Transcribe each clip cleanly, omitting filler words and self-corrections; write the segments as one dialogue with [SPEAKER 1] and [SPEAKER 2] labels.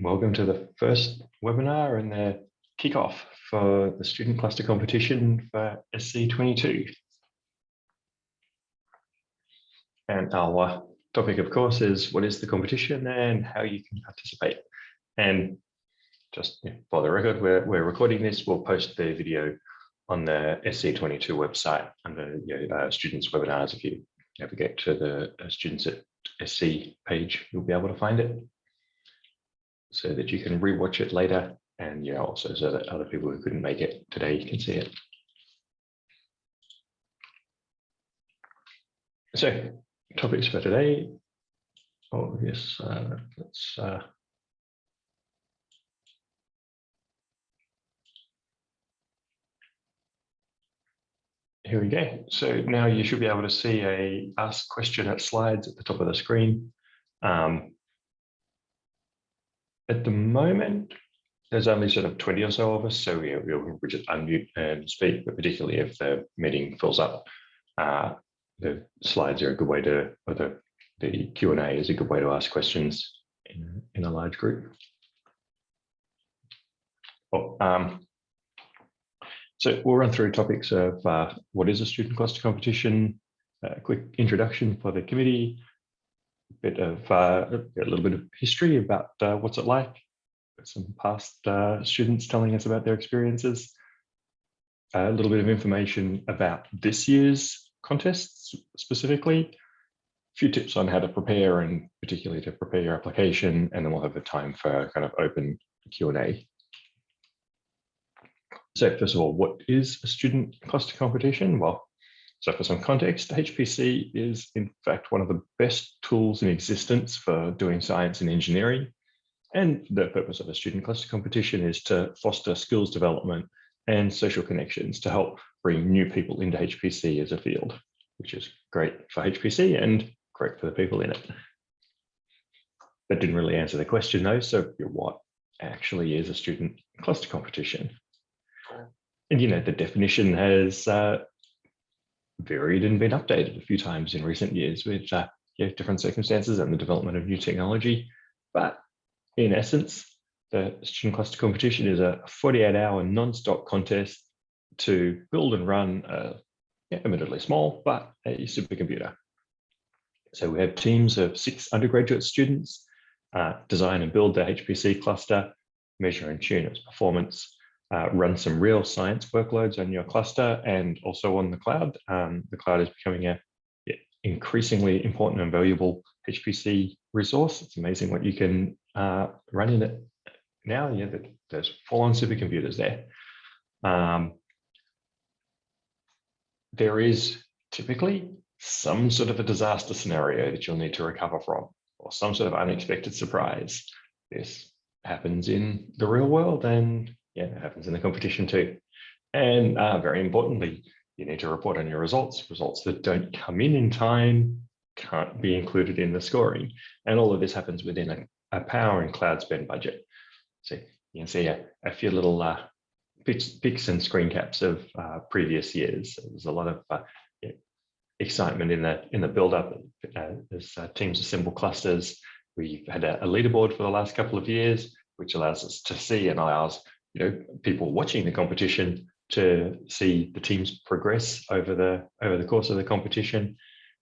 [SPEAKER 1] Welcome to the first webinar and the kickoff for the student cluster competition for SC22. And our topic, of course, is what is the competition and how you can participate. And just for the record, we're recording this. We'll post the video on the SC22 website under students webinars. If you navigate to the students at SC page, you'll be able to find it, so that you can rewatch it later, and also so that other people who couldn't make it today can see it. So, topics for today. Oh yes, let's. Here we go. So now you should be able to see a ask question at slides at the top of the screen. At the moment, there's only sort of 20 or so of us, so we'll just unmute and speak, but particularly if the meeting fills up, the slides are a good way to, or the Q&A is a good way to ask questions in a large group. So we'll run through topics of what is a student cluster competition, a quick introduction for the committee, a little bit of history about what's it like, some past students telling us about their experiences, a little bit of information about this year's contests specifically, a few tips on how to prepare and particularly to prepare your application, and then we'll have a time for kind of open Q&A. So first of all, what is a student cluster competition? Well, so for some context, HPC is in fact one of the best tools in existence for doing science and engineering. And the purpose of a student cluster competition is to foster skills development and social connections to help bring new people into HPC as a field, which is great for HPC and great for the people in it. That didn't really answer the question though. So what actually is a student cluster competition? And the definition has varied and been updated a few times in recent years with different circumstances and the development of new technology. But in essence, the student cluster competition is a 48-hour non-stop contest to build and run admittedly small, but a supercomputer. So we have teams of 6 undergraduate students design and build the HPC cluster, measure and tune its performance, run some real science workloads on your cluster and also on the cloud. The cloud is becoming a increasingly important and valuable HPC resource. It's amazing what you can run in it now. There's full-on supercomputers there. There is typically some sort of a disaster scenario that you'll need to recover from, or some sort of unexpected surprise. This happens in the real world, and it happens in the competition too. And very importantly, you need to report on your results. Results that don't come in time can't be included in the scoring. And all of this happens within a power and cloud spend budget. So you can see a few little pics and screen caps of previous years. So there's a lot of excitement in the build-up as teams assemble clusters. We've had a leaderboard for the last couple of years, which allows us to see and allows people watching the competition to see the teams progress over the course of the competition.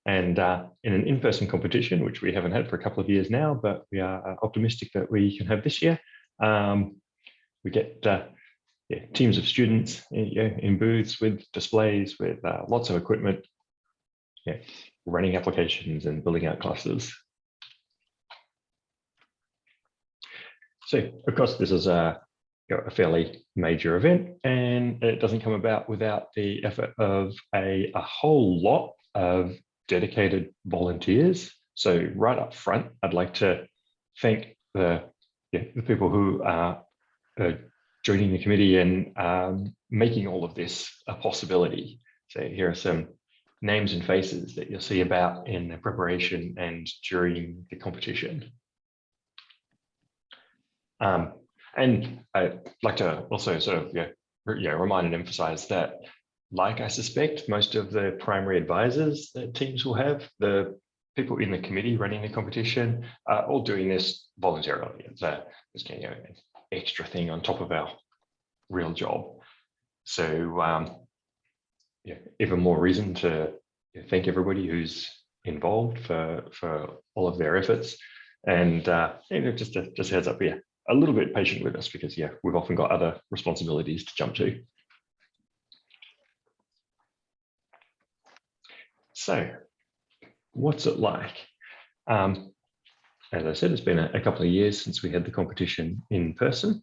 [SPEAKER 1] And in an in-person competition, which we haven't had for a couple of years now, but we are optimistic that we can have this year, we get teams of students in booths with displays, with lots of equipment, running applications and building out clusters. So, of course, this is a fairly major event, and it doesn't come about without the effort of a whole lot of dedicated volunteers. So right up front, I'd like to thank the people who are joining the committee and making all of this a possibility. So here are some names and faces that you'll see about in the preparation and during the competition. And I'd like to also sort of remind and emphasize that, like I suspect most of the primary advisors that teams will have, the people in the committee running the competition are all doing this voluntarily. It's an extra thing on top of our real job. So even more reason to thank everybody who's involved for all of their efforts. And just a heads up, a little bit patient with us because we've often got other responsibilities to jump to. So what's it like? As I said, it's been a couple of years since we had the competition in person,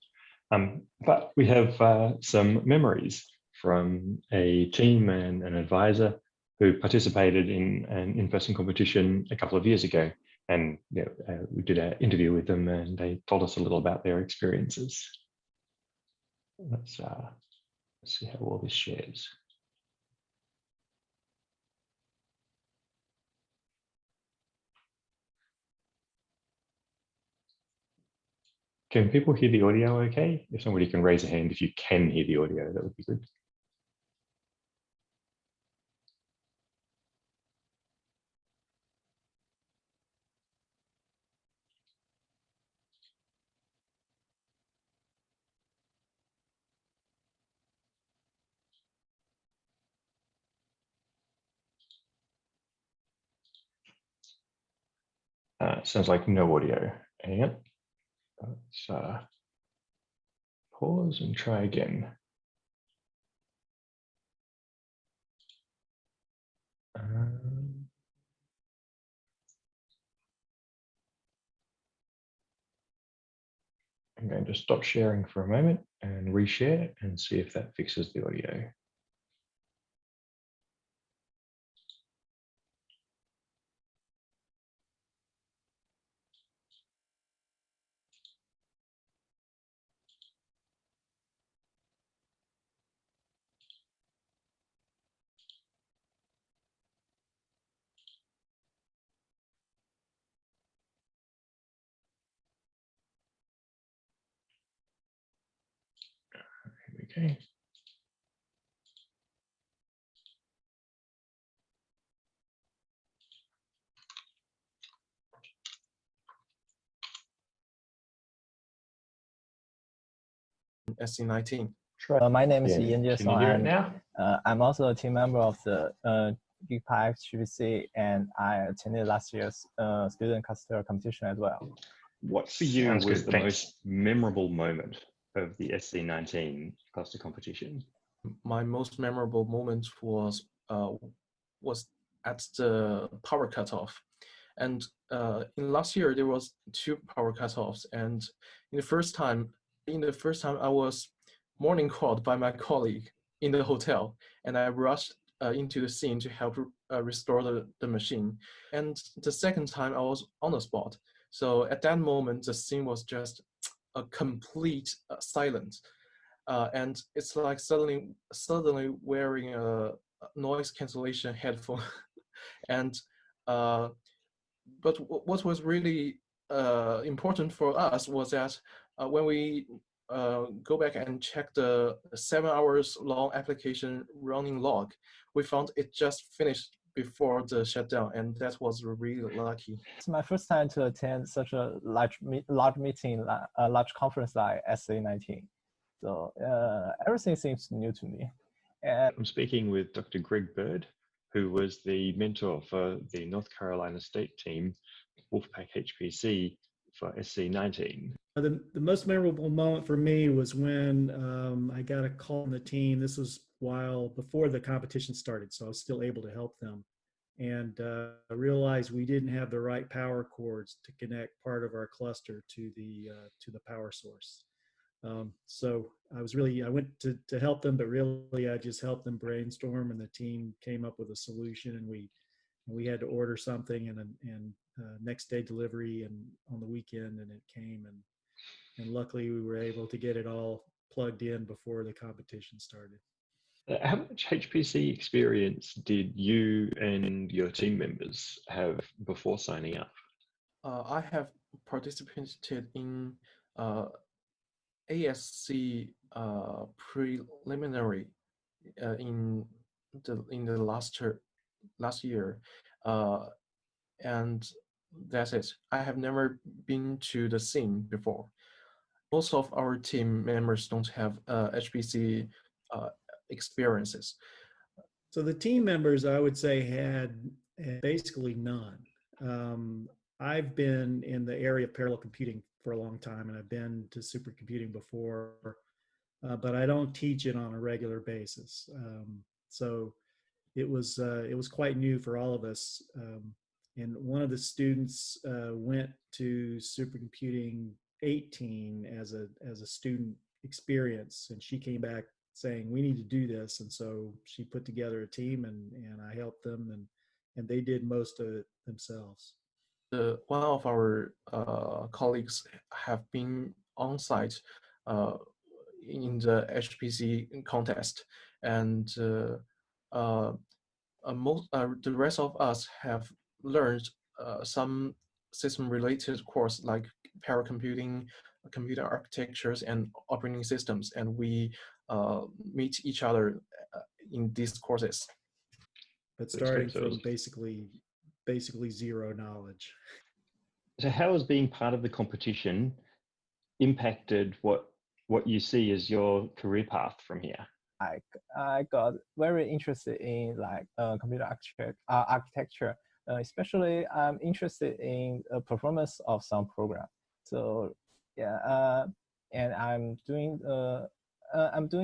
[SPEAKER 1] but we have some memories from a team and an advisor who participated in an in-person competition a couple of years ago. And we did an interview with them and they told us a little about their experiences. Let's see how all this shares. Can people hear the audio okay? If somebody can raise a hand if you can hear the audio, that would be good. Sounds like no audio. Hang on. Let's pause and try again. I'm going to stop sharing for a moment and reshare and see if that fixes the audio. Okay.
[SPEAKER 2] SC19.
[SPEAKER 3] Sure. My name is
[SPEAKER 1] Can you
[SPEAKER 3] IndySCC,
[SPEAKER 1] hear it
[SPEAKER 3] and
[SPEAKER 1] now?
[SPEAKER 3] I'm also a team member of the HPC, and I attended last year's student custodial competition as well.
[SPEAKER 4] What for you
[SPEAKER 1] Sounds
[SPEAKER 4] was
[SPEAKER 1] good,
[SPEAKER 4] the
[SPEAKER 1] thanks.
[SPEAKER 4] most memorable moment of the SC19 cluster competition?
[SPEAKER 2] My most memorable moment was at the power cutoff, and in last year there was 2 power cutoffs, and in the first time I was morning called by my colleague in the hotel, and I rushed into the scene to help restore the machine. And the second time I was on the spot. So at that moment, the scene was just a complete silence. And it's like suddenly wearing a noise cancellation headphone. And but what was really important for us was that when we go back and check the 7 hours long application running log, we found it just finished before the shutdown, and that was really lucky.
[SPEAKER 3] It's my first time to attend such a large meeting, a large conference like SC19. So everything seems new to me. And
[SPEAKER 4] I'm speaking with Dr. Greg Bird, who was the mentor for the North Carolina State team, Wolfpack HPC for SC19.
[SPEAKER 5] The most memorable moment for me was when I got a call from the team. This was while before the competition started, so I was still able to help them. And I realized we didn't have the right power cords to connect part of our cluster to the power source. So I went to help them, but really I just helped them brainstorm, and the team came up with a solution, and we had to order something and next day delivery and on the weekend, and it came, and luckily we were able to get it all plugged in before the competition started.
[SPEAKER 1] How much HPC experience did you and your team members have before signing up?
[SPEAKER 2] I have participated in ASC preliminary in the last year, and that's it. I have never been to the scene before. Most of our team members don't have HPC experiences.
[SPEAKER 5] So the team members, I would say, had basically none. I've been in the area of parallel computing for a long time, and I've been to supercomputing before, but I don't teach it on a regular basis. So it was quite new for all of us. And one of the students went to supercomputing 18 as a student experience, and she came back saying we need to do this, and so she put together a team, and I helped them, and they did most of it themselves.
[SPEAKER 2] One of our colleagues have been on site in the HPC contest, and the rest of us have learned some system-related course like paracomputing, computer architectures, and operating systems, and we meet each other in these courses.
[SPEAKER 5] But starting from basically zero knowledge.
[SPEAKER 4] So how has being part of the competition impacted what you see as your career path from here?
[SPEAKER 3] I got very interested in like computer architecture. Especially I'm interested in performance of some program. So yeah, and I'm doing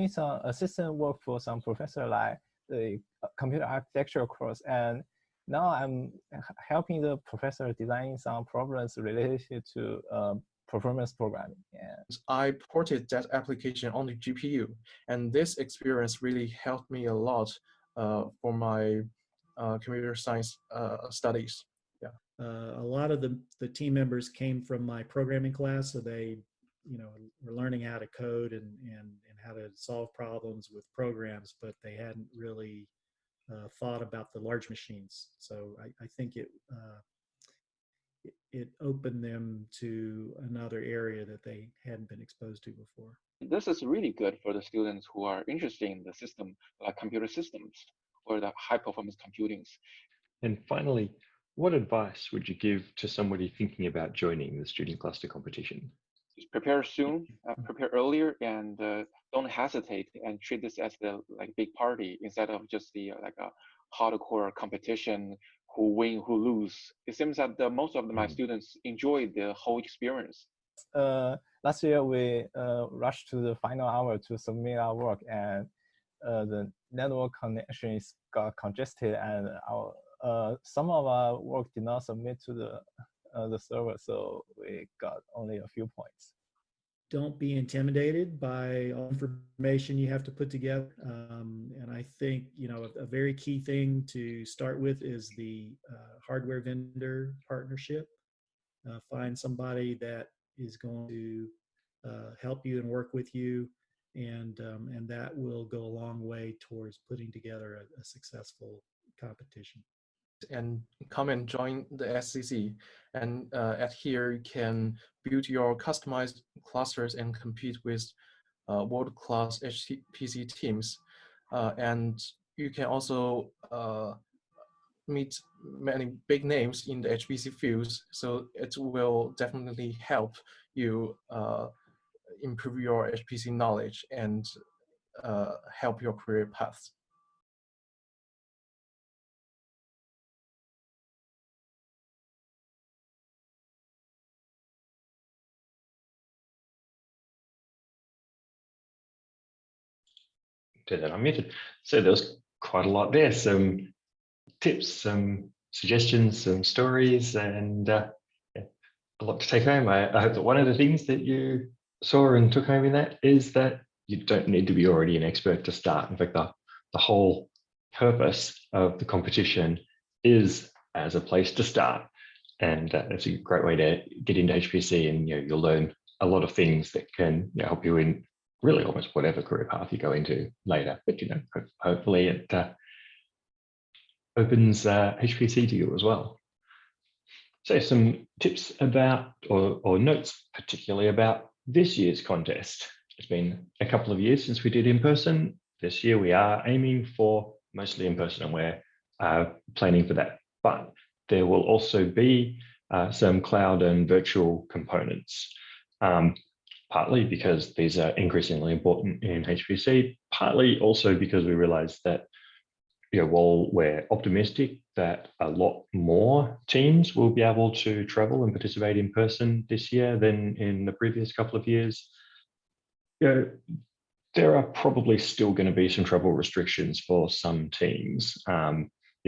[SPEAKER 3] some assistant work for some professor like the computer architecture course, and now I'm helping the professor designing some problems related to performance programming. And
[SPEAKER 2] I ported that application on the GPU, and this experience really helped me a lot for my computer science studies. Yeah.
[SPEAKER 5] A lot of the team members came from my programming class, so they, were learning how to code and how to solve problems with programs, but they hadn't really thought about the large machines. So I think it opened them to another area that they hadn't been exposed to before.
[SPEAKER 6] This is really good for the students who are interested in the system, like computer systems or the high performance computings.
[SPEAKER 4] And finally, what advice would you give to somebody thinking about joining the student cluster competition?
[SPEAKER 6] Just prepare soon, prepare earlier, and don't hesitate, and treat this as the big party instead of just the like a hardcore competition, who win, who lose. It seems that most of my students enjoy the whole experience.
[SPEAKER 3] Last year we rushed to the final hour to submit our work, and the network connections got congested, and our some of our work did not submit to the server, so we got only a few points.
[SPEAKER 5] Don't be intimidated by all information you have to put together. And I think, a very key thing to start with is the hardware vendor partnership. Find somebody that is going to help you and work with you, and that will go a long way towards putting together a successful competition.
[SPEAKER 2] And come and join the SCC, and at here you can build your customized clusters and compete with world-class HPC teams, and you can also meet many big names in the HPC fields, so it will definitely help you improve your HPC knowledge and help your career path.
[SPEAKER 1] That unmuted. So there was quite a lot there. Some tips, some suggestions, some stories, and a lot to take home. I hope that one of the things that you saw and took home in that is that you don't need to be already an expert to start. In fact, the whole purpose of the competition is as a place to start. And it's a great way to get into HPC, and you'll learn a lot of things that can help you in really almost whatever career path you go into later. But hopefully it opens HPC to you as well. So some tips about or notes particularly about this year's contest. It's been a couple of years since we did in person. This year we are aiming for mostly in person, and we're planning for that. But there will also be some cloud and virtual components, partly because these are increasingly important in HPC, partly also because we realize that while we're optimistic that a lot more teams will be able to travel and participate in person this year than in the previous couple of years, there are probably still going to be some travel restrictions for some teams.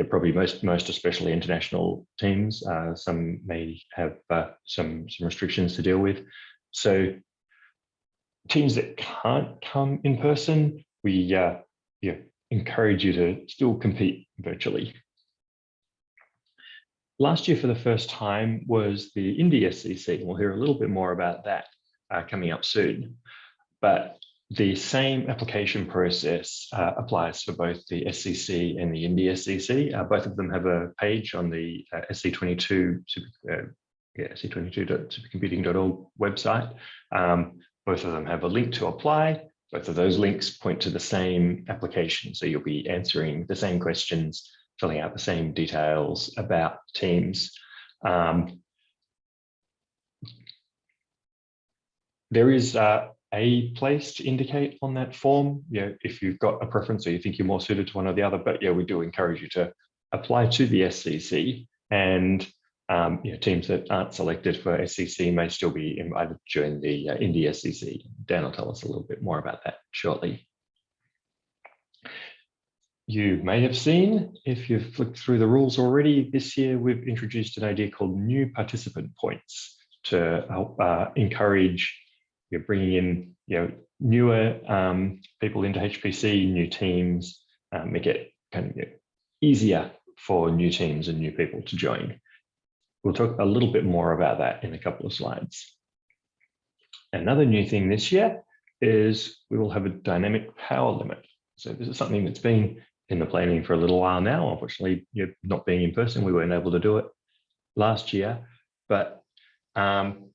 [SPEAKER 1] Probably most especially international teams. Some may have some restrictions to deal with. So teams that can't come in person, we encourage you to still compete virtually. Last year, for the first time, was the IndySCC. We'll hear a little bit more about that coming up soon. But the same application process applies for both the SCC and the IndySCC. Both of them have a page on the SC22 SC22.supercomputing.org website. Both of them have a link to apply. Both of those links point to the same application. So you'll be answering the same questions, filling out the same details about teams. There is a place to indicate on that form, if you've got a preference or you think you're more suited to one or the other. But we do encourage you to apply to the SCC, and teams that aren't selected for SCC may still be invited to join the IndySCC. Dan will tell us a little bit more about that shortly. You may have seen, if you've flicked through the rules already, this year we've introduced an idea called new participant points to help encourage bringing in newer people into HPC, new teams, make it kind of easier for new teams and new people to join. We'll talk a little bit more about that in a couple of slides. Another new thing this year is we will have a dynamic power limit. So this is something that's been in the planning for a little while now. Unfortunately, not being in person, we weren't able to do it last year. But in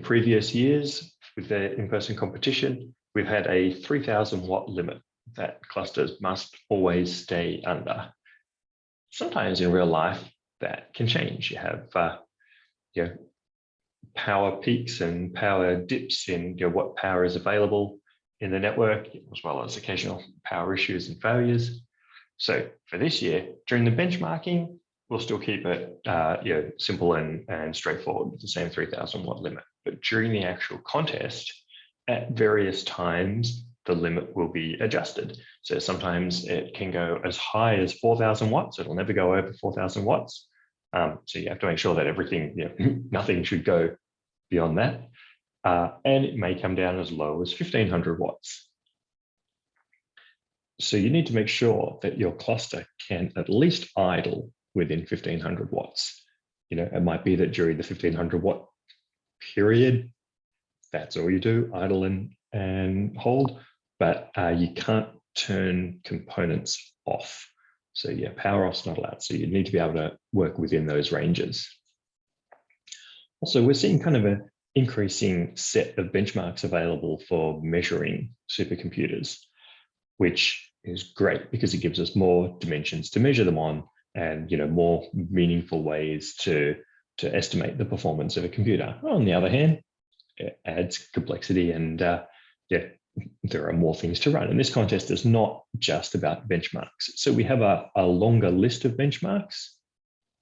[SPEAKER 1] previous years, with the in-person competition, we've had a 3,000 watt limit that clusters must always stay under. Sometimes in real life, that can change. You have power peaks and power dips in what power is available in the network, as well as occasional power issues and failures. So for this year, during the benchmarking, we'll still keep it simple and straightforward with the same 3,000 watt limit. But during the actual contest, at various times, the limit will be adjusted. So sometimes it can go as high as 4,000 watts. It'll never go over 4,000 watts. So you have to make sure that everything, nothing should go beyond that. And it may come down as low as 1,500 watts. So you need to make sure that your cluster can at least idle within 1,500 watts. It might be that during the 1,500 watt period, that's all you do, idle and hold, but you can't turn components off. So power off's not allowed. So you need to be able to work within those ranges. Also, we're seeing kind of an increasing set of benchmarks available for measuring supercomputers, which is great because it gives us more dimensions to measure them on, and more meaningful ways to estimate the performance of a computer. On the other hand, it adds complexity, and there are more things to run. And this contest is not just about benchmarks. So we have a longer list of benchmarks,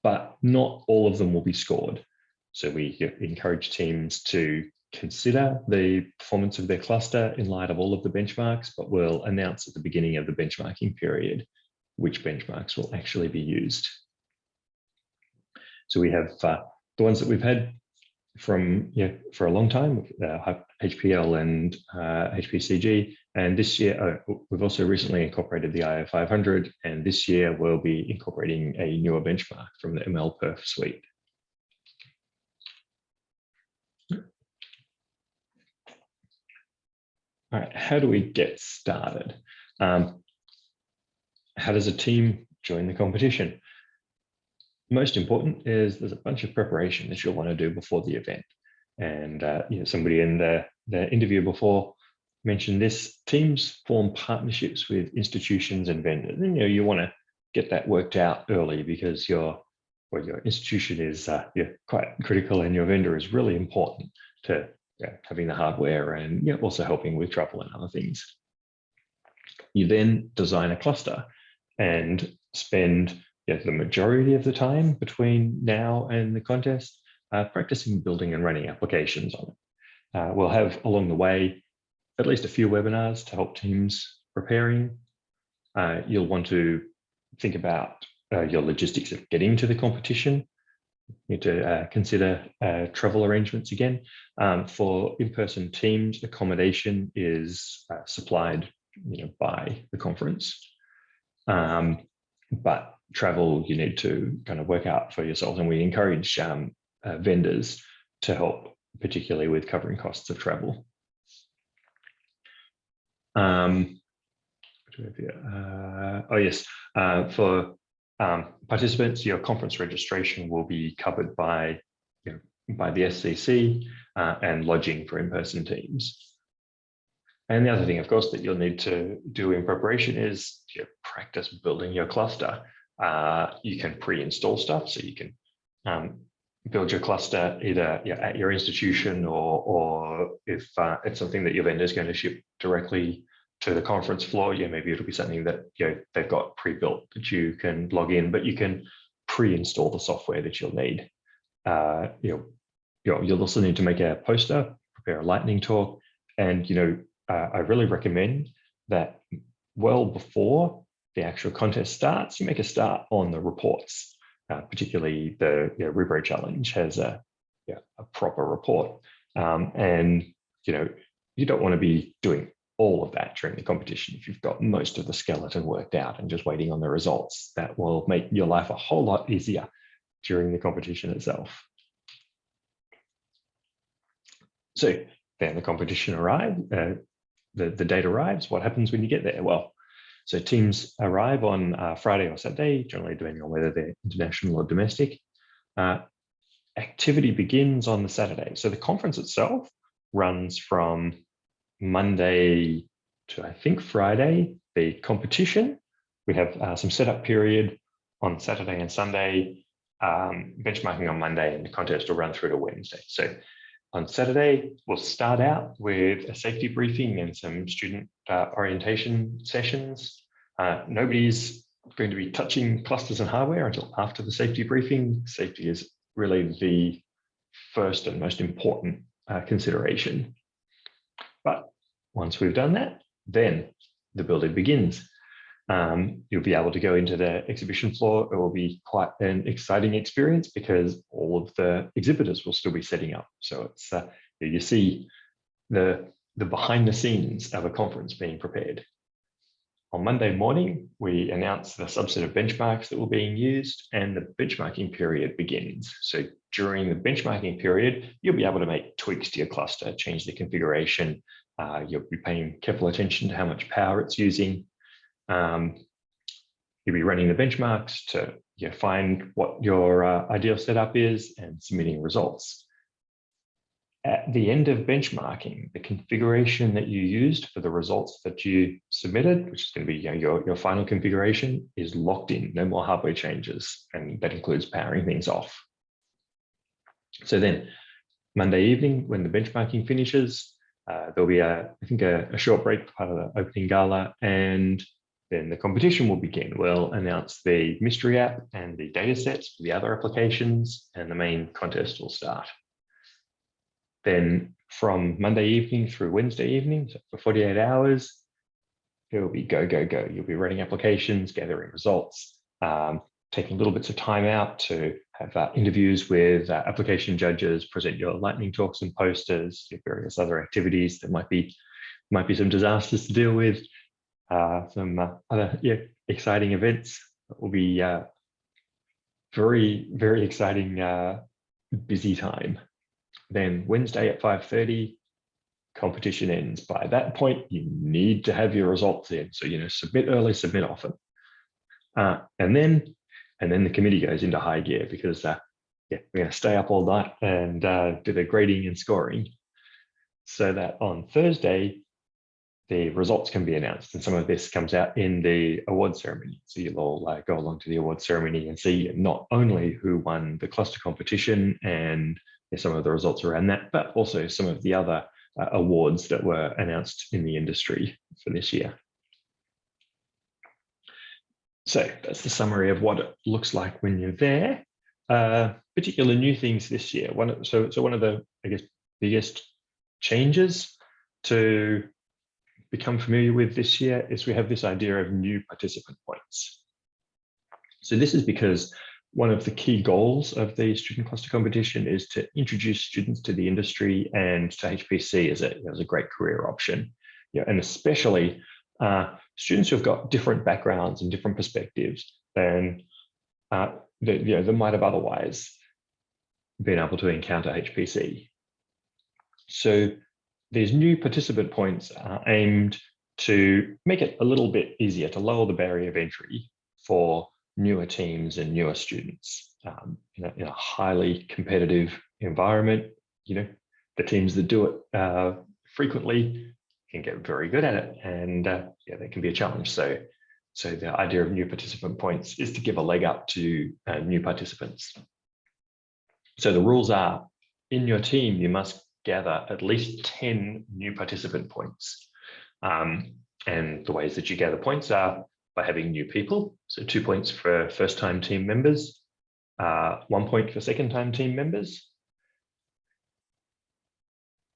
[SPEAKER 1] but not all of them will be scored. So we encourage teams to consider the performance of their cluster in light of all of the benchmarks, but we'll announce at the beginning of the benchmarking period which benchmarks will actually be used. So we have the ones that we've had from for a long time, HPL and HPCG, and this year we've also recently incorporated the IO500, and this year we'll be incorporating a newer benchmark from the MLPerf suite. All right, how do we get started? How does a team join the competition? Most important is there's a bunch of preparation that you'll want to do before the event. And somebody in the interview before mentioned this: teams form partnerships with institutions and vendors. And you want to get that worked out early, because your institution is quite critical, and your vendor is really important to having the hardware, and also helping with travel and other things. You then design a cluster and spend the majority of the time between now and the contest practicing building and running applications on it. We'll have along the way at least a few webinars to help teams preparing. You'll want to think about your logistics of getting to the competition. You need to consider travel arrangements again. For in-person teams, accommodation is supplied by the conference. But travel, you need to kind of work out for yourselves, and we encourage vendors to help, particularly with covering costs of travel. Oh yes, for participants, your conference registration will be covered by the SCC and lodging for in-person teams. And the other thing, of course, that you'll need to do in preparation is practice building your cluster. You can pre-install stuff, so you can build your cluster either at your institution, or if it's something that your vendor is going to ship directly to the conference floor, maybe it'll be something that they've got pre-built that you can log in, but you can pre-install the software that you'll need. You'll also need to make a poster, prepare a lightning talk, and I really recommend that well before the actual contest starts, you make a start on the reports. Particularly the Rebro Challenge has a proper report, and you don't want to be doing all of that during the competition. If you've got most of the skeleton worked out and just waiting on the results, that will make your life a whole lot easier during the competition itself. So then the competition arrives, the date arrives. What happens when you get there? Well, so teams arrive on Friday or Saturday, generally depending on whether they're international or domestic. Activity begins on the Saturday. So the conference itself runs from Monday to, I think, Friday. The competition, we have some setup period on Saturday and Sunday, benchmarking on Monday, and the contest will run through to Wednesday. So on Saturday, we'll start out with a safety briefing and some student orientation sessions. Nobody's going to be touching clusters and hardware until after the safety briefing. Safety is really the first and most important consideration. But once we've done that, then the building begins. You'll be able to go into the exhibition floor. It will be quite an exciting experience because all of the exhibitors will still be setting up. So it's you see the behind the scenes of a conference being prepared. On Monday morning, we announce the subset of benchmarks that were being used, and the benchmarking period begins. So during the benchmarking period, you'll be able to make tweaks to your cluster, change the configuration. You'll be paying careful attention to how much power it's using. You'll be running the benchmarks to find what your ideal setup is and submitting results. At the end of benchmarking, the configuration that you used for the results that you submitted, which is going to be your final configuration, is locked in. No more hardware changes, and that includes powering things off. So then Monday evening, when the benchmarking finishes, there'll be I think a short break, part of the opening gala, and then the competition will begin. We'll announce the mystery app and the data sets for the other applications, and the main contest will start. Then from Monday evening through Wednesday evening, so for 48 hours, it will be go, go, go. You'll be running applications, gathering results, taking little bits of time out to have interviews with application judges, present your lightning talks and posters, various other activities. There might be some disasters to deal with, some other exciting events. It will be very, very exciting, busy time. Then Wednesday at 5:30, competition ends. By that point, you need to have your results in. So, submit early, submit often. And then the committee goes into high gear because we're going to stay up all night and do the grading and scoring, so that on Thursday, the results can be announced. And some of this comes out in the award ceremony. So you'll all go along to the award ceremony and see not only who won the cluster competition and some of the results around that, but also some of the other awards that were announced in the industry for this year. So that's the summary of what it looks like when you're there. Particular new things this year. So one of the, I guess, biggest changes to become familiar with this year is we have this idea of new participant points. So this is because one of the key goals of the student cluster competition is to introduce students to the industry and to HPC as a great career option. And especially students who've got different backgrounds and different perspectives than that might have otherwise been able to encounter HPC. So these new participant points are aimed to make it a little bit easier, to lower the barrier of entry for newer teams and newer students. In a highly competitive environment, the teams that do it frequently can get very good at it, and they can be a challenge. So the idea of new participant points is to give a leg up to new participants. So the rules are, in your team, you must gather at least 10 new participant points. And the ways that you gather points are by having new people. So 2 points for first-time team members, 1 point for second-time team members.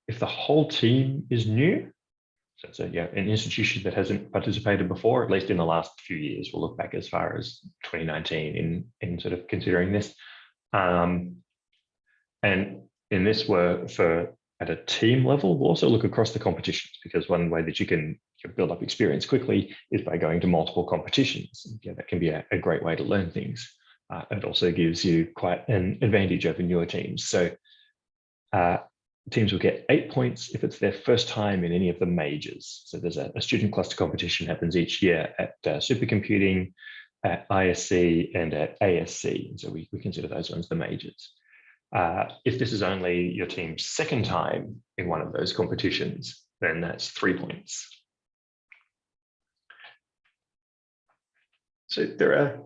[SPEAKER 1] If the whole team is new, so it's an institution that hasn't participated before, at least in the last few years, we'll look back as far as 2019 in sort of considering this. And in this, at a team level, we'll also look across the competitions, because one way that you can build up experience quickly is by going to multiple competitions. That can be a great way to learn things. It also gives you quite an advantage over newer teams. So teams will get 8 points if it's their first time in any of the majors. So there's a student cluster competition happens each year at supercomputing, at ISC, and at ASC. And so we consider those ones the majors. If this is only your team's second time in one of those competitions, then that's 3 points. So there are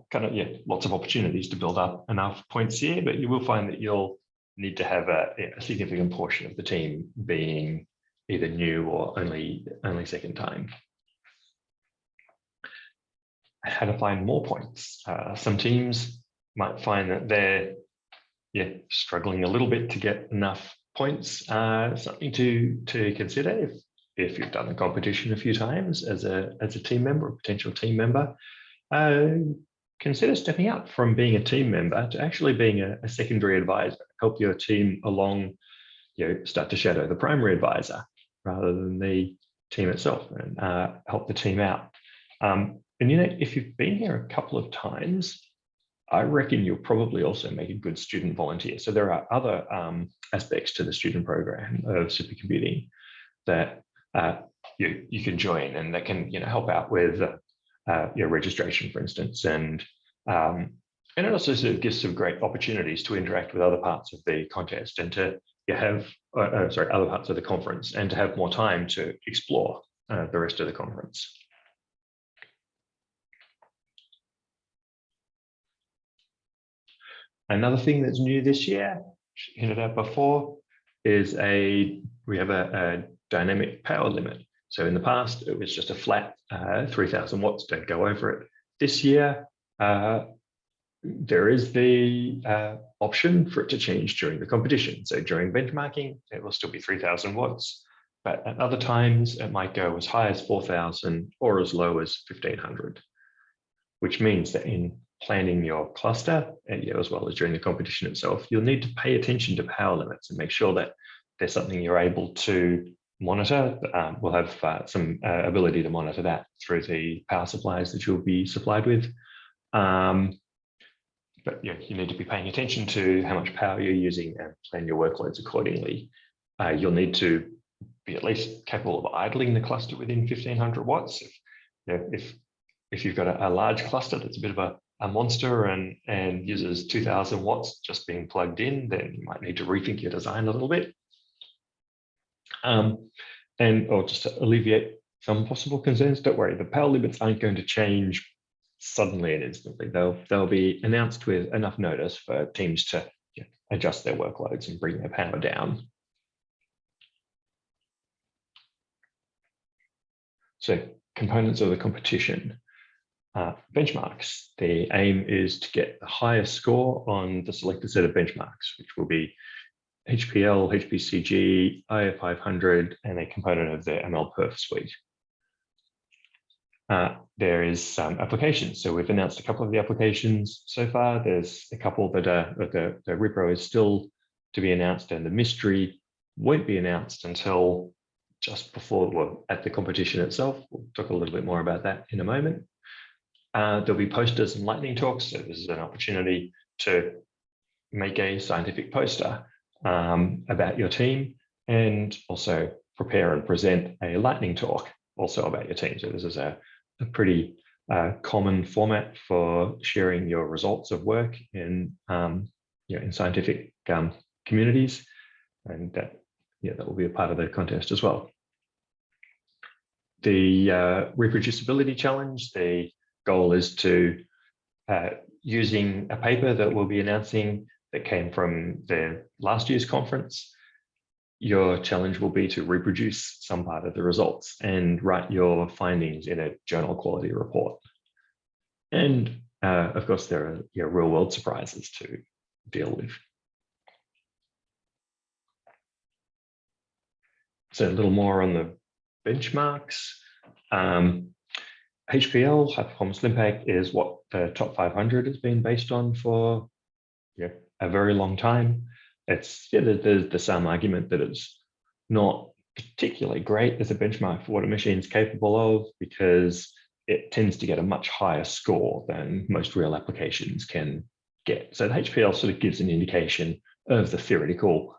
[SPEAKER 1] lots of opportunities to build up enough points here, but you will find that you'll need to have a significant portion of the team being either new or only second time. How to find more points? Some teams might find that they're struggling a little bit to get enough points. Something to consider if you've done the competition a few times as a team member or potential team member. Consider stepping up from being a team member to actually being a secondary advisor. Help your team along, start to shadow the primary advisor rather than the team itself, and help the team out. And if you've been here a couple of times, I reckon you'll probably also make a good student volunteer. So there are other aspects to the student program of supercomputing that you can join, and that can help out with your registration, for instance, and it also sort of gives some great opportunities to interact with other parts of the contest and to have other parts of the conference, and to have more time to explore the rest of the conference. Another thing that's new this year, hinted at before, is we have a dynamic power limit. So in the past, it was just a flat 3,000 watts, don't go over it. This year, there is the option for it to change during the competition. So during benchmarking, it will still be 3,000 watts, but at other times, it might go as high as 4,000 or as low as 1,500, which means that in planning your cluster, and as well as during the competition itself, you'll need to pay attention to power limits and make sure that there's something you're able to monitor. We'll have some ability to monitor that through the power supplies that you'll be supplied with. But you need to be paying attention to how much power you're using and plan your workloads accordingly. You'll need to be at least capable of idling the cluster within 1,500 watts. If you've got a large cluster that's a bit of a monster and uses 2,000 watts just being plugged in, then you might need to rethink your design a little bit. Or just to alleviate some possible concerns. Don't worry, the power limits aren't going to change suddenly and instantly. They'll be announced with enough notice for teams to adjust their workloads and bring their power down. So components of the competition. Benchmarks. The aim is to get the highest score on the selected set of benchmarks, which will be HPL, HPCG, IO500, and a component of the ML-Perf suite. There is some applications. So we've announced a couple of the applications so far. There's a couple that are, the repro is still to be announced, and the mystery won't be announced until just before, well, at the competition itself. We'll talk a little bit more about that in a moment. There'll be posters and lightning talks. So this is an opportunity to make a scientific poster about your team, and also prepare and present a lightning talk also about your team. So this is a pretty common format for sharing your results of work in scientific communities, and that will be a part of the contest as well. The reproducibility challenge, the goal is to, using a paper that we'll be announcing that came from the last year's conference, your challenge will be to reproduce some part of the results and write your findings in a journal quality report. And of course, there are real world surprises to deal with. So a little more on the benchmarks. HPL, high performance impact, is what the top 500 has been based on for a very long time. It's there's some argument that it's not particularly great as a benchmark for what a machine's capable of, because it tends to get a much higher score than most real applications can get. So the HPL sort of gives an indication of the theoretical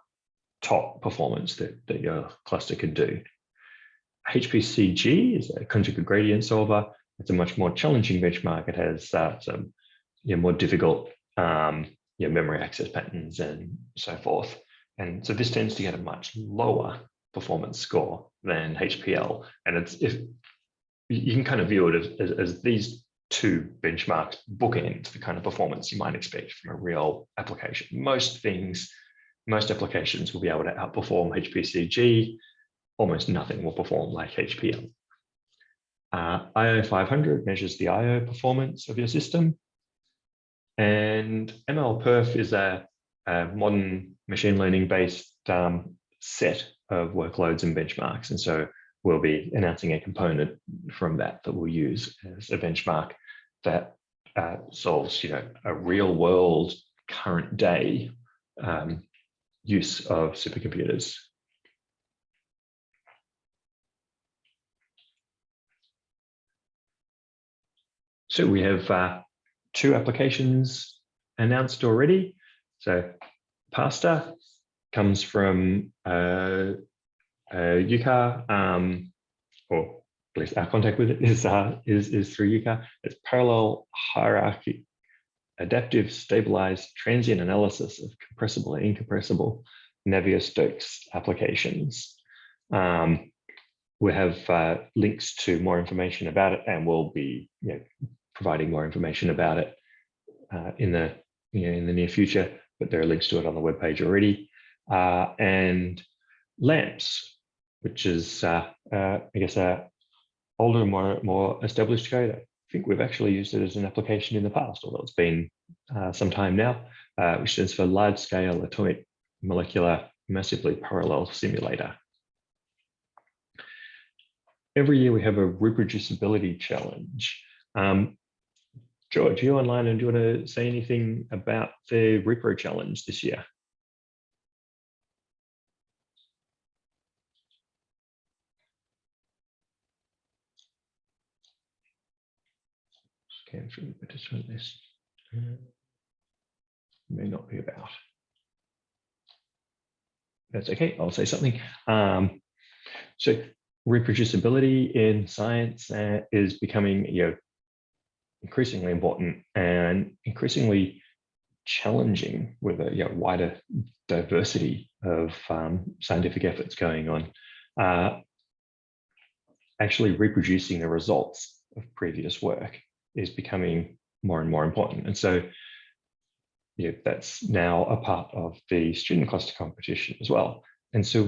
[SPEAKER 1] top performance that your cluster can do. HPCG is a conjugate gradient solver. It's a much more challenging benchmark. It has some more difficult memory access patterns and so forth. And so this tends to get a much lower performance score than HPL. And if you can kind of view it as these two benchmarks bookend the kind of performance you might expect from a real application. Most applications will be able to outperform HPCG. Almost nothing will perform like HPL. IO500 measures the IO performance of your system. And ML-Perf is a modern machine learning based set of workloads and benchmarks. And so we'll be announcing a component from that we'll use as a benchmark that solves a real world current day use of supercomputers. So we have two applications announced already. So Pasta comes from UCAR, or at least our contact with it is through UCAR. It's parallel hierarchy, adaptive stabilized transient analysis of compressible and incompressible Navier-Stokes applications. We have links to more information about it, and we'll be providing more information about it in the near future. But there are links to it on the webpage already. And LAMPS, which is I guess a older, more established code. I think we've actually used it as an application in the past, although it's been some time now, which stands for Large Scale Atomic Molecular Massively Parallel Simulator. Every year we have a reproducibility challenge. George, you online, and do you want to say anything about the repro challenge this year? Scan through the participant list. May not be about. That's okay, I'll say something. So reproducibility in science is becoming increasingly important and increasingly challenging with a wider diversity of scientific efforts going on. actually reproducing the results of previous work is becoming more and more important. And so that's now a part of the student cluster competition as well. And so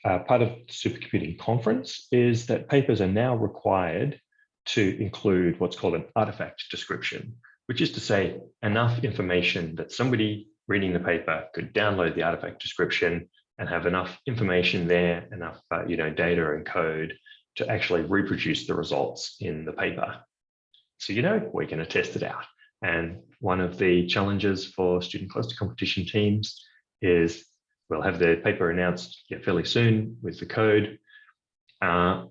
[SPEAKER 1] part of the supercomputing conference is that papers are now required to include what's called an artifact description, which is to say enough information that somebody reading the paper could download the artifact description and have enough information there, enough data and code to actually reproduce the results in the paper. So we're going to test it out. And one of the challenges for student cluster competition teams is we'll have the paper announced fairly soon with the code, and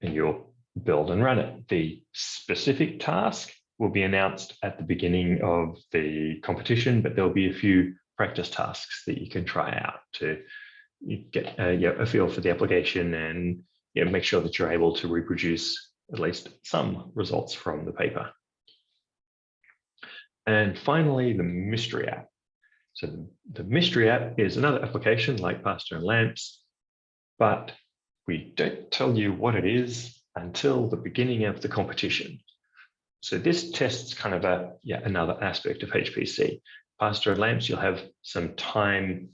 [SPEAKER 1] you'll build and run it. The specific task will be announced at the beginning of the competition, but there'll be a few practice tasks that you can try out to get a feel for the application and make sure that you're able to reproduce at least some results from the paper. And finally, the mystery app. So the mystery app is another application like Pasta and Lamps, but we don't tell you what it is until the beginning of the competition. So this tests kind of another aspect of HPC. Pasta and Lamps, you'll have some time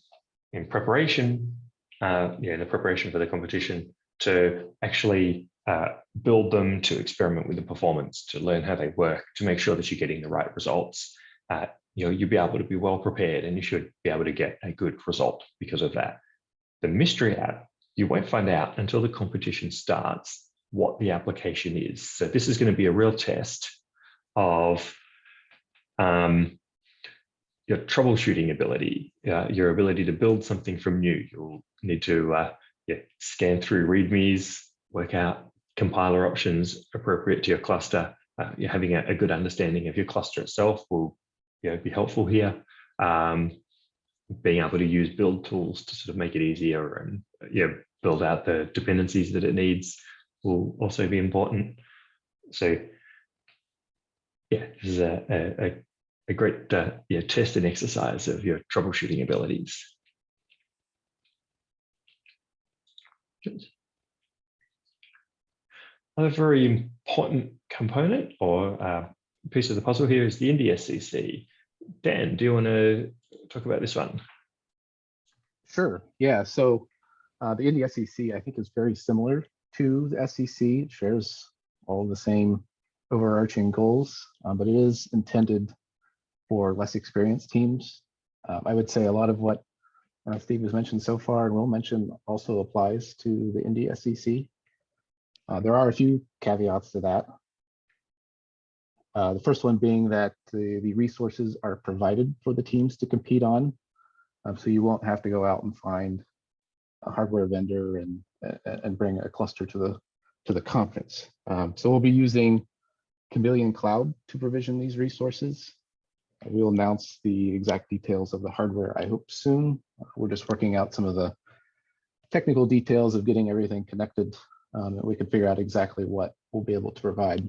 [SPEAKER 1] in preparation, in the preparation for the competition to actually build them, to experiment with the performance, to learn how they work, to make sure that you're getting the right results. You'll be able to be well prepared, and you should be able to get a good result because of that. The mystery app, you won't find out until the competition starts what the application is. So this is going to be a real test of your troubleshooting ability, your ability to build something from new. You'll need to scan through READMEs, work out compiler options appropriate to your cluster. You're having a good understanding of your cluster itself will be helpful here. Being able to use build tools to sort of make it easier and build out the dependencies that it needs will also be important. So this is a great test and exercise of your troubleshooting abilities. A very important component or piece of the puzzle here is the IndySCC. Dan, do you want to talk about this one?
[SPEAKER 7] Sure. Yeah. So the IndySCC, I think, is very similar to the SCC. It shares all the same overarching goals, but it is intended for less experienced teams. I would say a lot of what Steve has mentioned so far and will mention also applies to the IndySCC. There are a few caveats to that. The first one being that the resources are provided for the teams to compete on. So you won't have to go out and find a hardware vendor and bring a cluster to the conference. So we'll be using Chameleon Cloud to provision these resources. We'll announce the exact details of the hardware, I hope, soon. We're just working out some of the technical details of getting everything connected, that we can figure out exactly what we'll be able to provide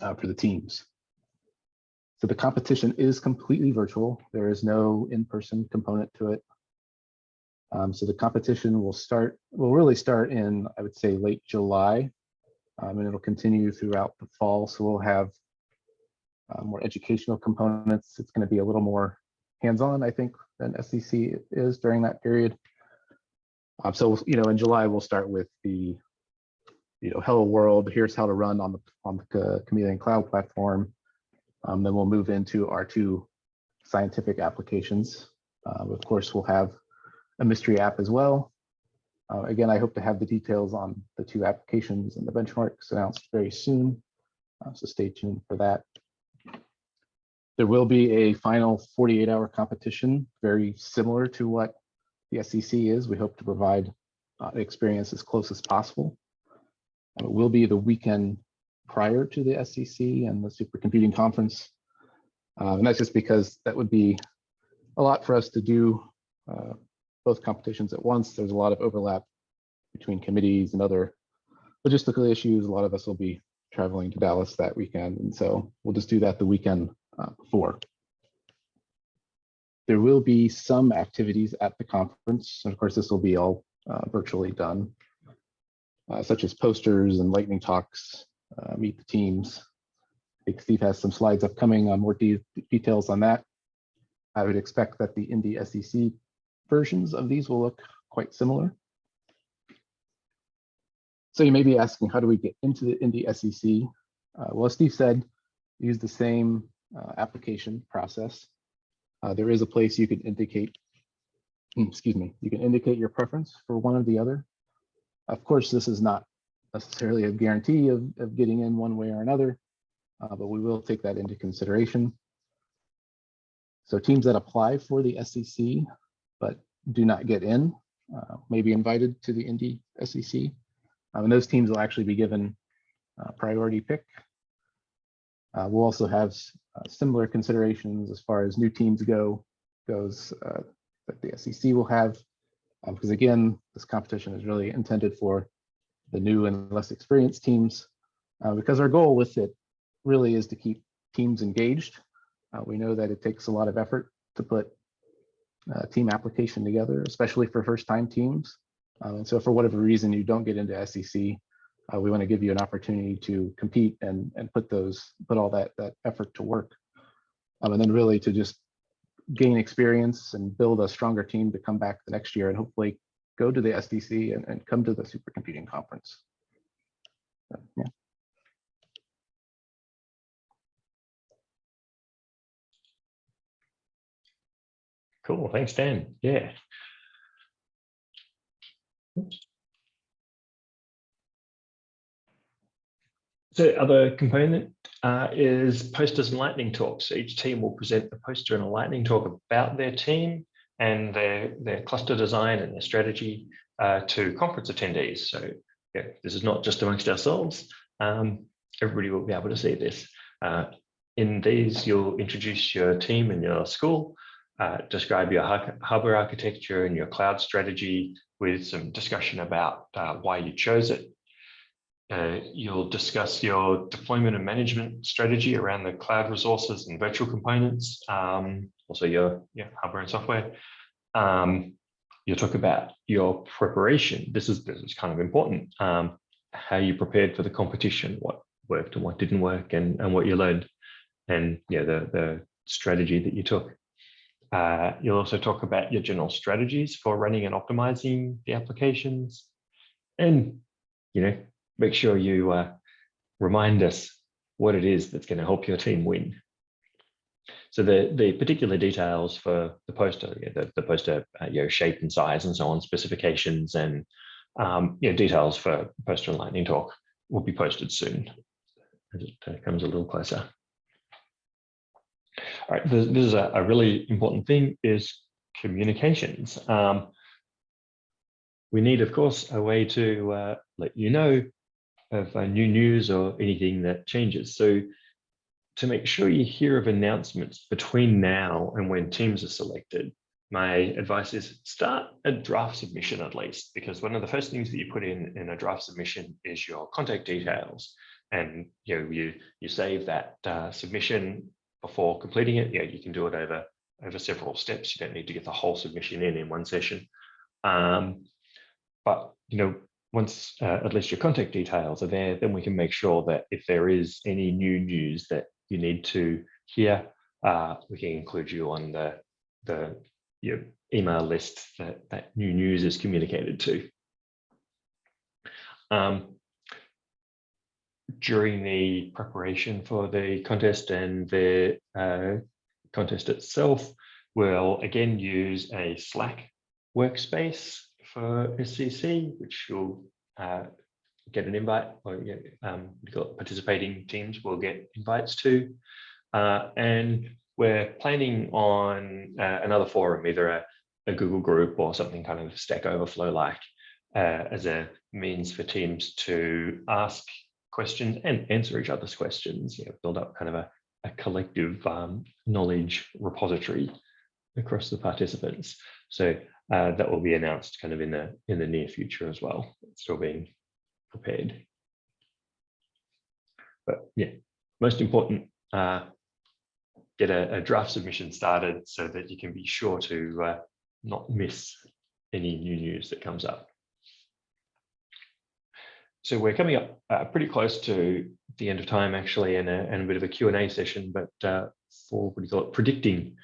[SPEAKER 7] for the teams. So the competition is completely virtual. There is no in-person component to it. So the competition will really start in, I would say, late July, and it'll continue throughout the fall. So we'll have more educational components. It's going to be a little more hands-on, I think, than SCC is during that period. So in July we'll start with the hello world. Here's how to run on the Chameleon Cloud platform. Then we'll move into our two scientific applications. Of course, we'll have a mystery app as well. Again, I hope to have the details on the two applications and the benchmarks announced very soon. So stay tuned for that. There will be a final 48-hour competition, very similar to what the SCC is. We hope to provide an experience as close as possible. It will be the weekend prior to the SCC and the supercomputing conference. And that's just because that would be a lot for us to do both competitions at once. There's a lot of overlap between committees and other logistical issues. A lot of us will be traveling to Dallas that weekend. And so we'll just do that the weekend before. There will be some activities at the conference. And of course, this will be all virtually done. such as posters and lightning talks, meet the teams. I think Steve has some slides upcoming on more details on that. I would expect that the IndySCC versions of these will look quite similar. So you may be asking, how do we get into the IndySCC? Well, as Steve said, use the same application process. There is a place you can indicate, excuse me, you can indicate your preference for one or the other. Of course, this is not necessarily a guarantee of getting in one way or another, but we will take that into consideration. So teams that apply for the SCC but do not get in may be invited to the IndySCC, and those teams will actually be given priority pick. We'll also have similar considerations as far as new teams goes that the SCC will have, because again, this competition is really intended for the new and less experienced teams, because our goal with it really is to keep teams engaged. We know that it takes a lot of effort to put a team application together, especially for first-time teams. And so for whatever reason you don't get into SCC, we want to give you an opportunity to compete and put all that effort to work. And then really to just gain experience and build a stronger team to come back the next year and hopefully go to the SDC and come to the supercomputing conference. So, yeah.
[SPEAKER 1] Cool, thanks, Dan. Yeah. So other component is posters and lightning talks. So each team will present a poster and a lightning talk about their team and their cluster design and their strategy to conference attendees. So yeah, this is not just amongst ourselves. Everybody will be able to see this. In these, you'll introduce your team and your school, describe your hardware architecture and your cloud strategy with some discussion about why you chose it. You'll discuss your deployment and management strategy around the cloud resources and virtual components, also your hardware and software. You'll talk about your preparation. This is kind of important. How you prepared for the competition, what worked and what didn't work, and what you learned, and the strategy that you took. You'll also talk about your general strategies for running and optimizing the applications, and make sure you remind us what it is that's going to help your team win. So the particular details for the poster, the poster shape and size and so on, specifications and details for poster and lightning talk will be posted soon as it comes a little closer. All right, this is a really important thing, is communications. We need, of course, a way to let you know of new news or anything that changes. So to make sure you hear of announcements between now and when teams are selected, my advice is start a draft submission at least, because one of the first things that you put in a draft submission is your contact details. And you save that submission before completing it. You can do it over several steps. You don't need to get the whole submission in one session. But once at least your contact details are there, then we can make sure that if there is any new news that you need to hear, we can include you on the email list that new news is communicated to. During the preparation for the contest and the contest itself, we'll again use a Slack workspace for SCC, which you'll get an invite, or participating teams will get invites to. And we're planning on another forum, either a Google group or something kind of Stack Overflow-like, as a means for teams to ask questions and answer each other's questions, build up kind of a collective knowledge repository across the participants. So that will be announced kind of in the near future as well. It's still being prepared. But yeah, most important, get a draft submission started so that you can be sure to not miss any new news that comes up. So we're coming up pretty close to the end of time, actually, and a bit of a Q&A session, but for, what do you call it, predicting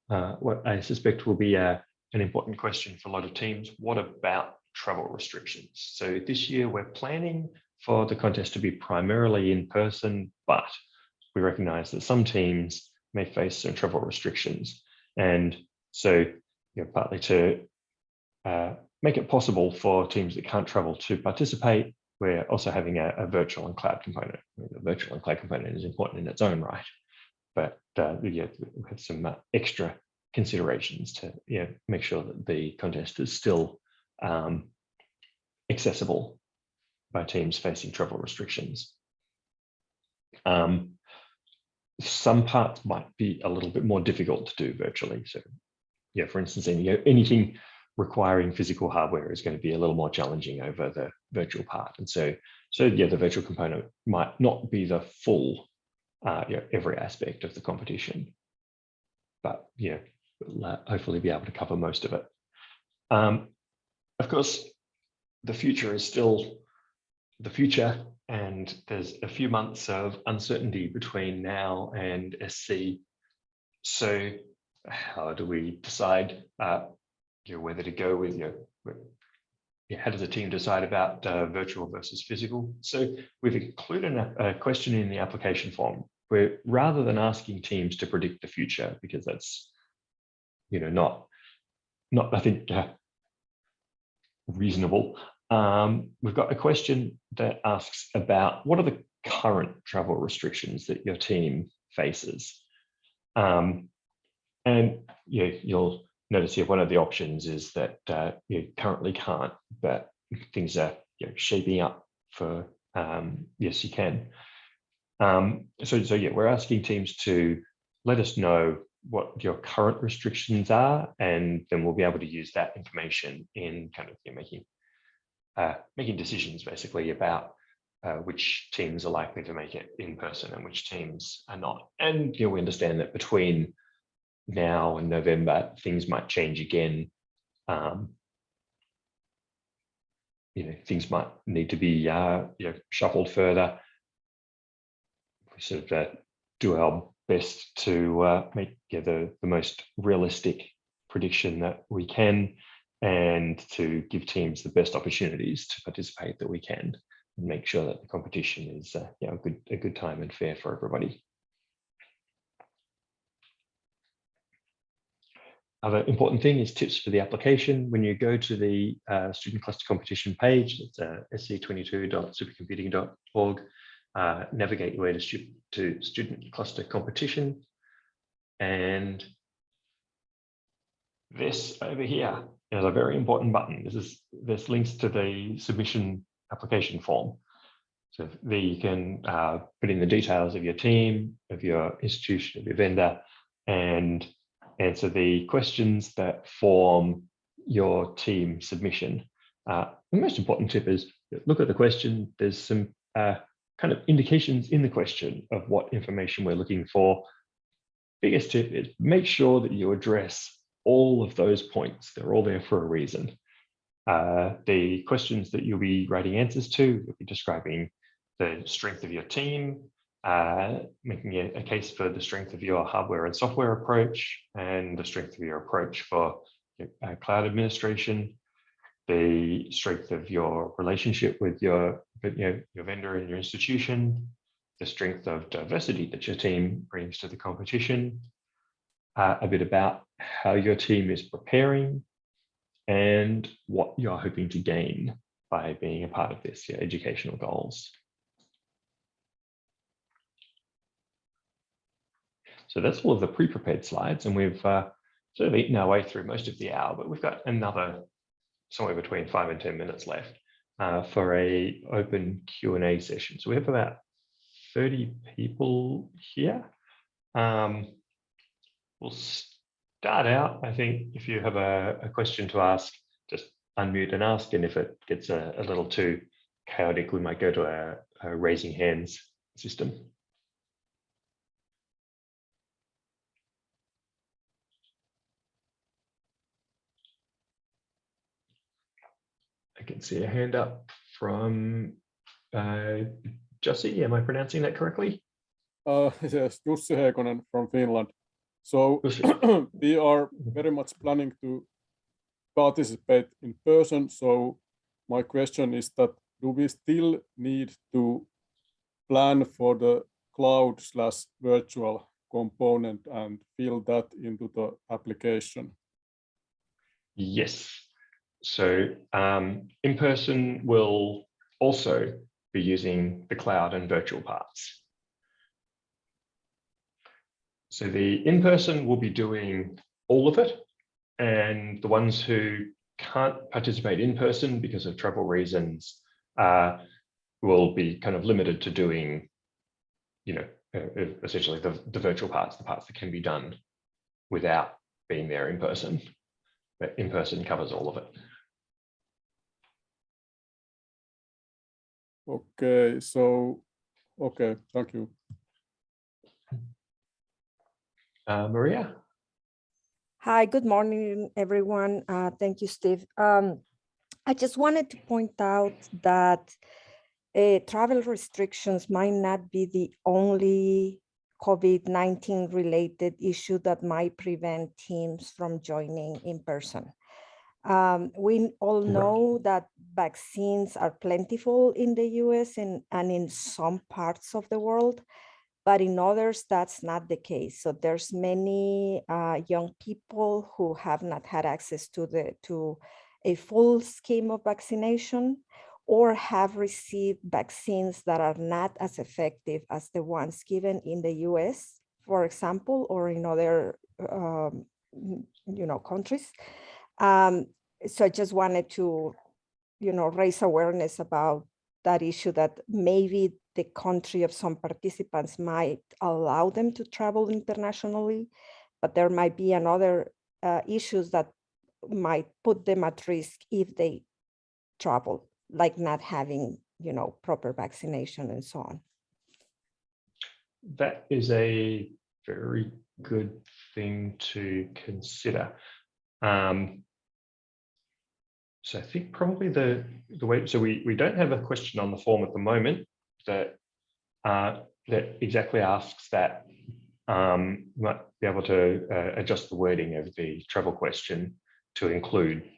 [SPEAKER 1] what I suspect will be an important question for a lot of teams. What about travel restrictions? So this year we're planning for the contest to be primarily in person, but we recognize that some teams may face some travel restrictions. And so, partly to make it possible for teams that can't travel to participate, we're also having a virtual and cloud component. The virtual and cloud component is important in its own right, but we have some extra considerations to make sure that the contest is still accessible by teams facing travel restrictions. Some parts might be a little bit more difficult to do virtually. So, for instance, anything requiring physical hardware is going to be a little more challenging over the virtual part. And so the virtual component might not be the full, every aspect of the competition, but we'll hopefully be able to cover most of it. Of course, the future is still the future, and there's a few months of uncertainty between now and SC. So how do we decide whether to go with how does a team decide about virtual versus physical? So we've included a question in the application form where, rather than asking teams to predict the future, because that's not I think reasonable, we've got a question that asks about what are the current travel restrictions that your team faces. And you'll notice here one of the options is that you currently can't, but things are shaping up for yes, you can. So we're asking teams to let us know what your current restrictions are, and then we'll be able to use that information in kind of making decisions basically about which teams are likely to make it in person and which teams are not. And we understand that between now and November, things might change again. Things might need to be shuffled further. We sort of do our best to make the most realistic prediction that we can, and to give teams the best opportunities to participate that we can, and make sure that the competition is a good time and fair for everybody. Other important thing is tips for the application. When you go to the student cluster competition page, it's sc22.supercomputing.org, navigate your way to student cluster competition, and this over here is a very important button. This links to the submission application form. So there you can put in the details of your team, of your institution, of your vendor, and answer the questions that form your team submission. The most important tip is look at the question. There's some kind of indications in the question of what information we're looking for. Biggest tip is make sure that you address all of those points. They're all there for a reason. The questions that you'll be writing answers to, you'll be describing the strength of your team, making a case for the strength of your hardware and software approach, and the strength of your approach for cloud administration, the strength of your relationship with your vendor and your institution, the strength of diversity that your team brings to the competition, a bit about how your team is preparing, and what you're hoping to gain by being a part of this, your educational goals. So that's all of the pre-prepared slides, and we've sort of eaten our way through most of the hour, but we've got another somewhere between 5 and 10 minutes left for a open Q&A session. So we have about 30 people here. We'll start out, I think, if you have a question to ask, just unmute and ask, and if it gets a little too chaotic, we might go to a raising hands system. I can see a hand up from Jussi, am I pronouncing that correctly?
[SPEAKER 8] Yes, Jussi Heikonen from Finland. So we are very much planning to participate in person. So my question is that, do we still need to plan for the cloud/virtual component and fill that into the application?
[SPEAKER 1] Yes. So in-person will also be using the cloud and virtual parts. So the in-person will be doing all of it, and the ones who can't participate in person because of travel reasons will be kind of limited to doing, essentially the virtual parts, the parts that can be done without being there in person. But in person covers all of it.
[SPEAKER 8] Okay, so, okay, thank you.
[SPEAKER 1] Maria?
[SPEAKER 9] Hi, good morning, everyone. Thank you, Steve. I just wanted to point out that travel restrictions might not be the only COVID-19 related issue that might prevent teams from joining in person. We all know that vaccines are plentiful in the US and in some parts of the world, but in others, that's not the case. So there's many young people who have not had access to a full scheme of vaccination or have received vaccines that are not as effective as the ones given in the US, for example, or in other countries. So I just wanted to, raise awareness about that issue, that maybe the country of some participants might allow them to travel internationally, but there might be another issues that might put them at risk if they travel, like not having, proper vaccination and so on.
[SPEAKER 1] That is a very good thing to consider. So I think probably the way, so we don't have a question on the form at the moment that exactly asks that. Might be able to adjust the wording of the travel question to include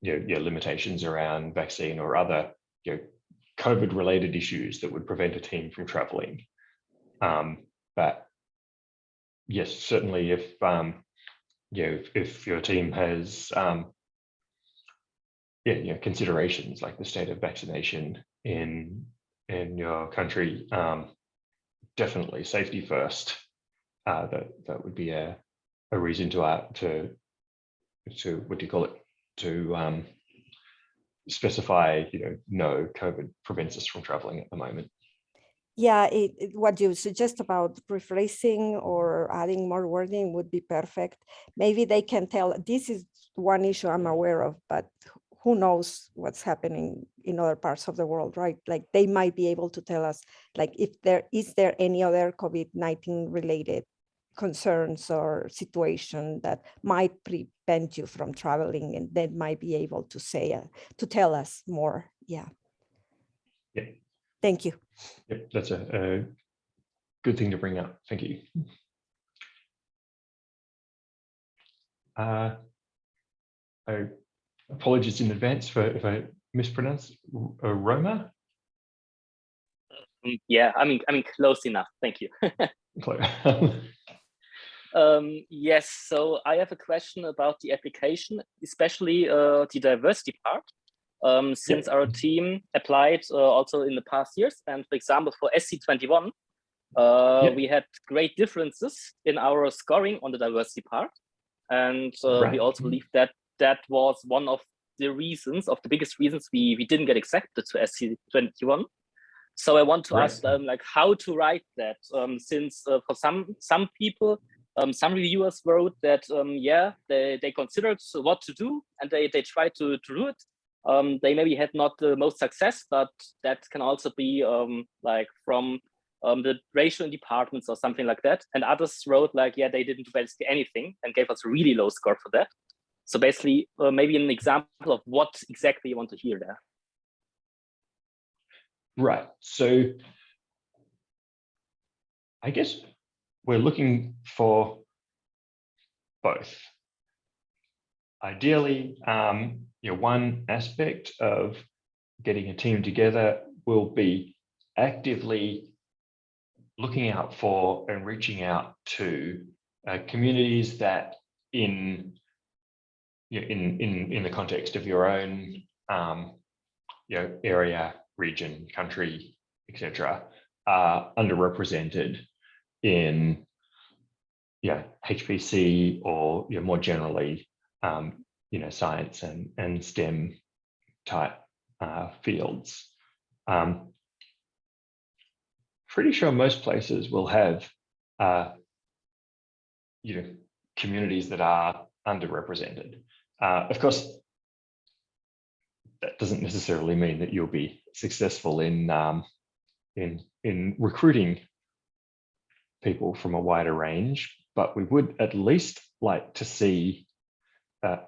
[SPEAKER 1] limitations around vaccine or other COVID-related issues that would prevent a team from traveling. But yes, certainly if your team has considerations like the state of vaccination in your country, definitely safety first. That would be a reason to what do you call it, to specify no, COVID prevents us from traveling at the moment.
[SPEAKER 9] Yeah, what you suggest about rephrasing or adding more wording would be perfect. Maybe they can tell, this is one issue I'm aware of, but who knows what's happening in other parts of the world, right? Like they might be able to tell us, like, if is there any other COVID-19 related concerns or situation that might prevent you from traveling, and they might be able to say, to tell us more. Yeah.
[SPEAKER 1] Yeah.
[SPEAKER 9] Thank you.
[SPEAKER 1] Yep, that's a good thing to bring up. Thank you. Apologies in advance for if I mispronounce. Roma?
[SPEAKER 10] Yeah, I mean close enough. Thank you. Yes, so I have a question about the application, especially the diversity part. Since our team applied also in the past years, and for example, for SC21, we had great differences in our scoring on the diversity part. And we also believe that that was one of the reasons, of the biggest reasons we didn't get accepted to SC21. So I want to ask them, like, how to write that, since for some people, some reviewers wrote that, yeah, they considered what to do and they tried to do it. They maybe had not the most success, but that can also be like from the ratio in departments or something like that. And others wrote like, yeah, they didn't do basically anything and gave us a really low score for that. So basically, maybe an example of what exactly you want to hear there.
[SPEAKER 1] Right. So I guess we're looking for both. Ideally, one aspect of getting a team together will be actively looking out for and reaching out to communities that in the context of your own area, region, country, etc., are underrepresented in HPC or more generally science and STEM type fields. Pretty sure most places will have communities that are underrepresented. Of course, that doesn't necessarily mean that you'll be successful in recruiting people from a wider range, but we would at least like to see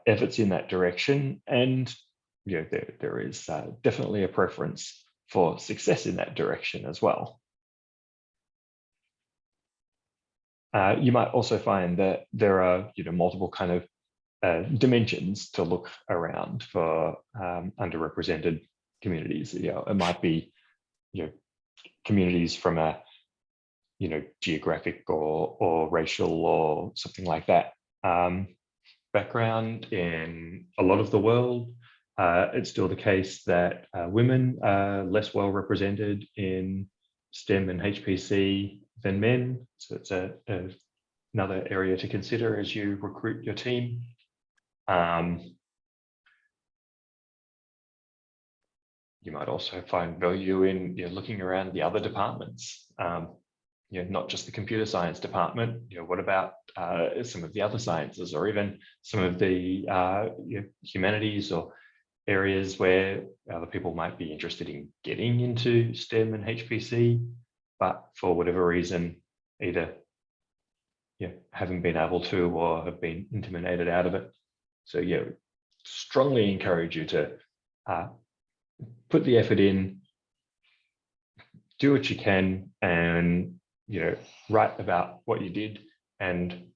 [SPEAKER 1] efforts in that direction. And there is definitely a preference for success in that direction as well. You might also find that there are multiple kind of dimensions to look around for underrepresented communities. It might be communities from a geographic or racial or something like that background. In a lot of the world, it's still the case that women are less well represented in STEM and HPC than men. So it's another area to consider as you recruit your team. You might also find value in looking around the other departments, not just the computer science department. What about some of the other sciences, or even some of the humanities or areas where other people might be interested in getting into STEM and HPC, but for whatever reason, either haven't been able to or have been intimidated out of it. So strongly encourage you to put the effort in, do what you can, and write about what you did, and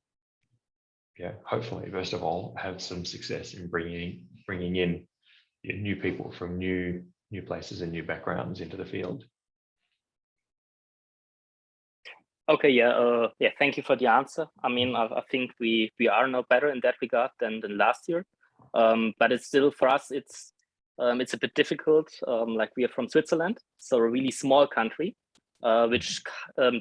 [SPEAKER 1] hopefully, first of all, have some success in bringing in new people from new places and new backgrounds into the field.
[SPEAKER 10] Okay, thank you for the answer. I mean, I think we are now better in that regard than last year, but it's still, for us, it's a bit difficult. Like, we are from Switzerland, so a really small country, which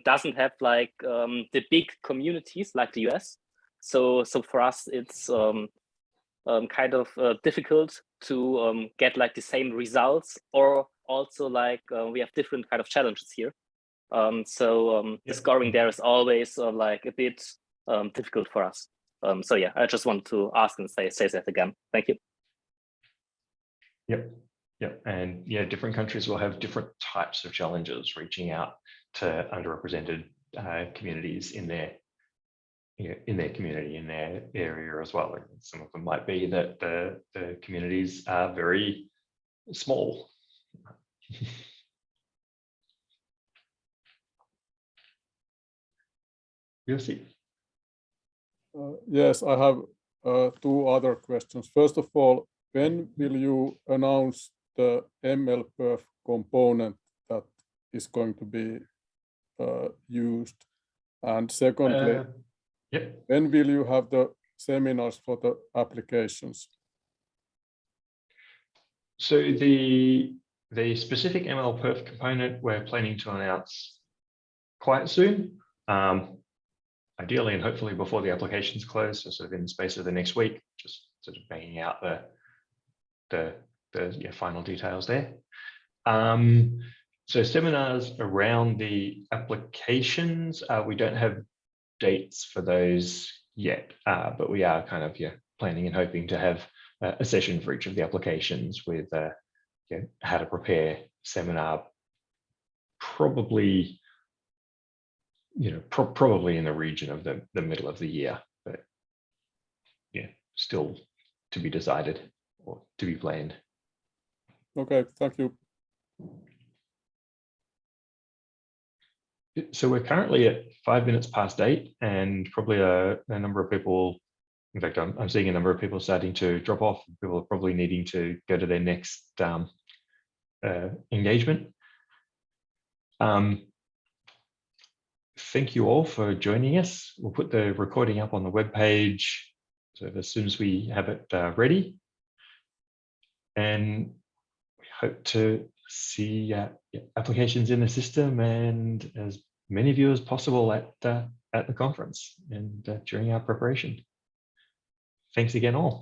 [SPEAKER 10] doesn't have like the big communities like the US. So for us, it's kind of difficult to get like the same results, or also like we have different kind of challenges here. The scoring there is always like a bit difficult for us. So yeah, I just want to ask and say that again. Thank you.
[SPEAKER 1] Yep. And different countries will have different types of challenges reaching out to underrepresented communities in their community, in their area as well. Some of them might be that the communities are very small. You'll see.
[SPEAKER 8] Yes, I have two other questions. First of all, when will you announce the MLPerf component that is going to be used? And secondly, when will you have the seminars for the applications?
[SPEAKER 1] So the specific MLPerf component we're planning to announce quite soon. Ideally and hopefully before the applications close, so sort of in the space of the next week, just sort of banging out the final details there. So seminars around the applications, we don't have dates for those yet, but we are kind of planning and hoping to have a session for each of the applications with how to prepare seminar, probably probably in the region of the middle of the year, but still to be decided or to be planned.
[SPEAKER 8] Okay, thank you.
[SPEAKER 1] So we're currently at 5 minutes past 8, and probably a number of people, in fact, I'm seeing a number of people starting to drop off. People are probably needing to go to their next engagement. Thank you all for joining us. We'll put the recording up on the webpage so as soon as we have it ready. And we hope to see applications in the system and as many of you as possible at the conference and during our preparation. Thanks again all.